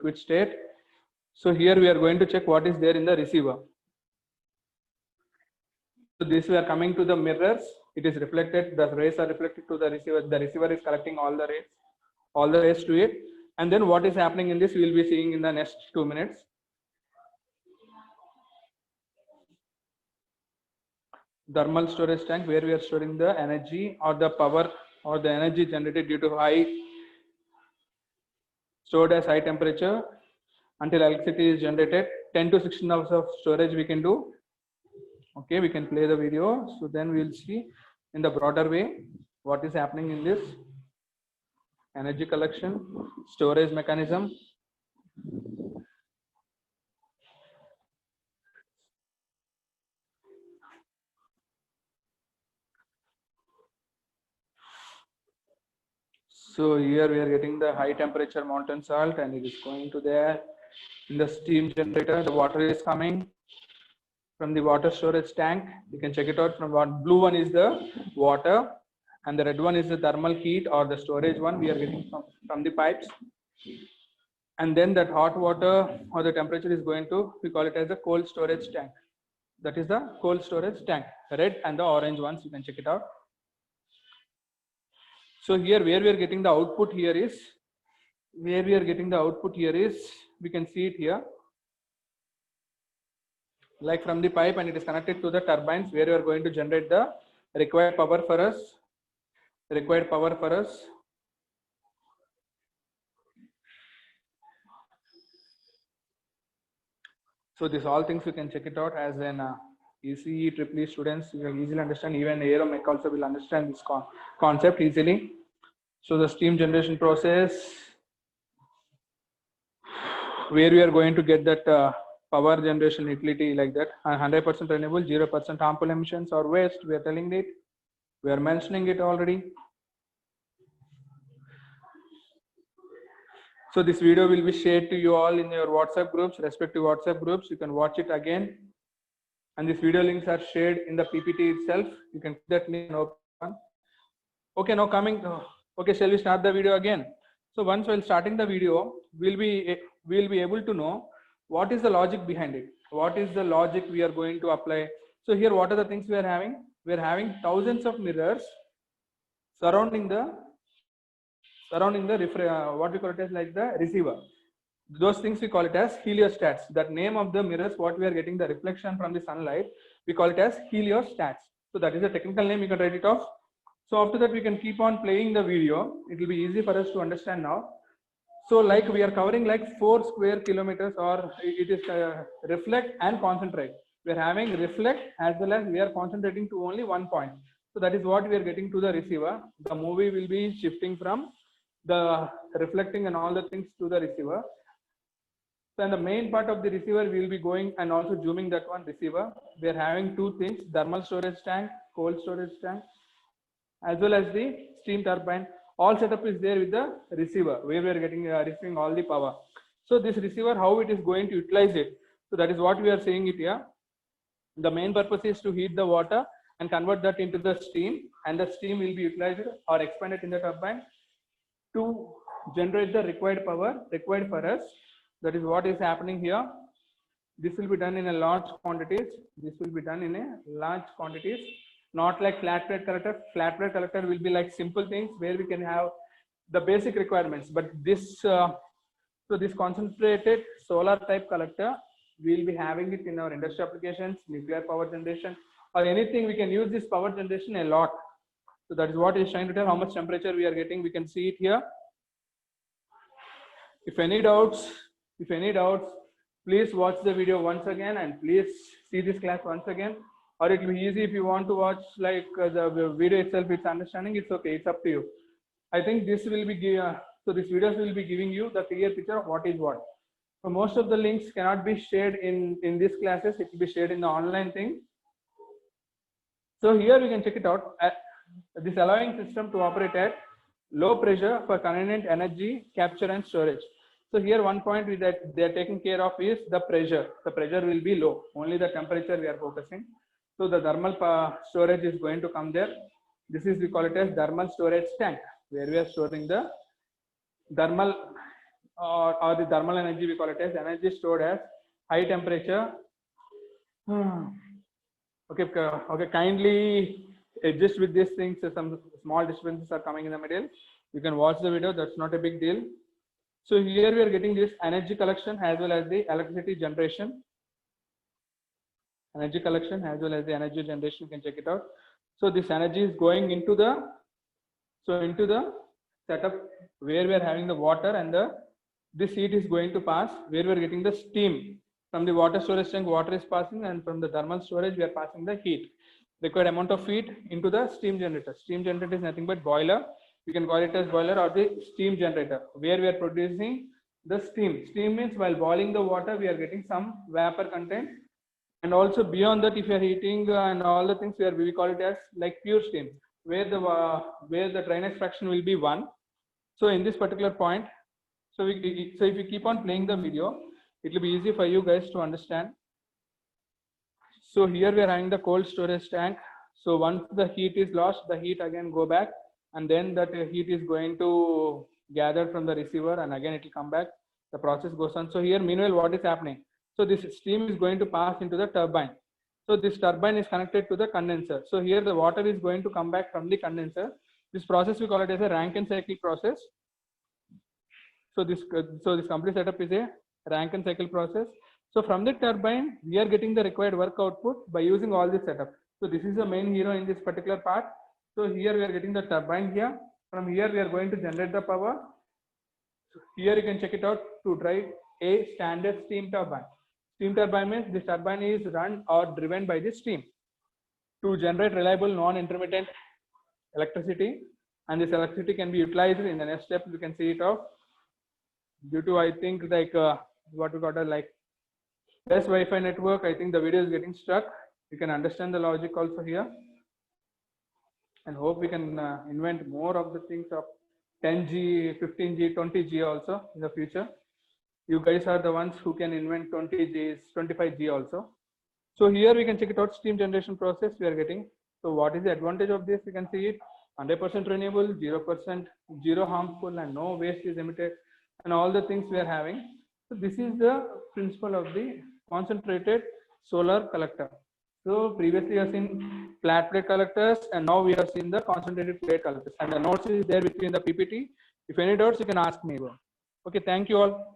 liquid state. So here we are going to check what is there in the receiver. So this we are coming to the mirrors. It is reflected, the rays are reflected to the receiver. The receiver is collecting all the rays to it. And then what is happening in this, we will be seeing in the next 2 minutes. Thermal storage tank, where we are storing the energy or the power or the energy generated due to stored as high temperature until electricity is generated. 10 to 16 hours of storage we can do. Okay, we can play the video. So then we will see in the broader way what is happening in this energy collection, storage mechanism. So here we are getting the high temperature molten salt and it is going to there in the steam generator. The water is coming from the water storage tank. You can check it out from what blue one is the water and the red one is the thermal heat or the storage one we are getting from the pipes. And then that hot water or the temperature is going to, we call it as the cold storage tank. That is the cold storage tank, red and the orange ones, you can check it out. So here where we are getting the output here is, we can see it here. Like from the pipe and it is connected to the turbines where we are going to generate the required power for us. So these all things you can check it out as an ECE, EEE students, you can easily understand. Even Aeromech also will understand this concept easily. So the steam generation process, where we are going to get that power generation utility like that, 100% renewable, 0% harmful emissions or waste. We are telling it, we are mentioning it already. So this video will be shared to you all in your WhatsApp groups, respective WhatsApp groups. You can watch it again. And these video links are shared in the PPT itself. You can click that link and open. Okay, now coming. Okay, shall we start the video again? So once while starting the video, we'll be able to know what is the logic behind it. What is the logic we are going to apply? So here, what are the things we are having? We are having thousands of mirrors surrounding the what we call it as like the receiver. Those things we call it as heliostats. That name of the mirrors, what we are getting the reflection from the sunlight, we call it as heliostats. So that is a technical name, you can write it off. So after that we can keep on playing the video. It will be easy for us to understand now. So like we are covering like 4 square kilometers, or it is reflect and concentrate. We are having reflect as well as we are concentrating to only one point. So that is what we are getting to the receiver. The movie will be shifting from the reflecting and all the things to the receiver. So in the main part of the receiver, we will be going and also zooming that one receiver. We are having two things: thermal storage tank, cold storage tank, as well as the steam turbine. All setup is there with the receiver where we are getting receiving all the power. So this receiver, how it is going to utilize it? So that is what we are saying it here. The main purpose is to heat the water and convert that into the steam, and the steam will be utilized or expanded in the turbine to generate the required power required for us. That is what is happening here. This will be done in a large quantities. Not like flat plate collector. Flat plate collector will be like simple things where we can have the basic requirements. But this, so this concentrated solar type collector, we will be having it in our industry applications, nuclear power generation, or anything. We can use this power generation a lot. So that is what is trying to tell how much temperature we are getting. We can see it here. If any doubts, please watch the video once again and please see this class once again. Or it will be easy if you want to watch like the video itself, it's understanding, it's okay, it's up to you. I think this will be, so this videos will be giving you the clear picture of what is what. So most of the links cannot be shared in these classes, it will be shared in the online thing. So here we can check it out. This allowing system to operate at low pressure for convenient energy capture and storage. So here one point that they are taking care of is the pressure. The pressure will be low, only the temperature we are focusing. So the thermal storage is going to come there. This is, we call it as thermal storage tank, where we are storing the thermal or the thermal energy, we call it as energy stored as high temperature. Okay, kindly adjust with these things. Some small disturbances are coming in the middle. You can watch the video, that's not a big deal. So here we are getting this energy collection as well as the electricity generation. Energy collection as well as the energy generation, you can check it out. So this energy is going into the setup where we are having the water, and this heat is going to pass where we are getting the steam. From the water storage tank, water is passing, and from the thermal storage, we are passing the heat. Required amount of heat into the steam generator. Steam generator is nothing but boiler. You can call it as boiler or the steam generator, where we are producing the steam. Steam means while boiling the water, we are getting some vapor content. And also beyond that, if you are heating and all the things, we call it as like pure steam, where the drainage fraction will be 1. So in this particular point, so if you keep on playing the video, it will be easy for you guys to understand. So here we are having the cold storage tank. So once the heat is lost, the heat again go back, and then that heat is going to gather from the receiver, and again it will come back. The process goes on. So here, meanwhile, what is happening? So this steam is going to pass into the turbine. So this turbine is connected to the condenser. So here the water is going to come back from the condenser. This process we call it as a Rankine cycle process. So this complete setup is a Rankine cycle process. So from the turbine, we are getting the required work output by using all this setup. So this is the main hero in this particular part. So here we are getting the turbine here. From here we are going to generate the power. So here you can check it out to drive a standard steam turbine. Steam turbine means this turbine is run or driven by the steam to generate reliable non-intermittent electricity, and this electricity can be utilized in the next step. You can see it off due to, I think, like what we got like best Wi-Fi network. I think the video is getting stuck. You can understand the logic also here, and hope we can invent more of the things of 10G, 15G, 20G also in the future. You guys are the ones who can invent 20Gs, 25G also. So here we can check it out, steam generation process we are getting. So what is the advantage of this? You can see it 100% renewable, 0%, zero harmful, and no waste is emitted, and all the things we are having. So this is the principle of the concentrated solar collector. So previously you have seen flat plate collectors, and now we have seen the concentrated plate collectors. And the notes is there with you in the PPT. If any doubts, you can ask me. Okay, thank you all.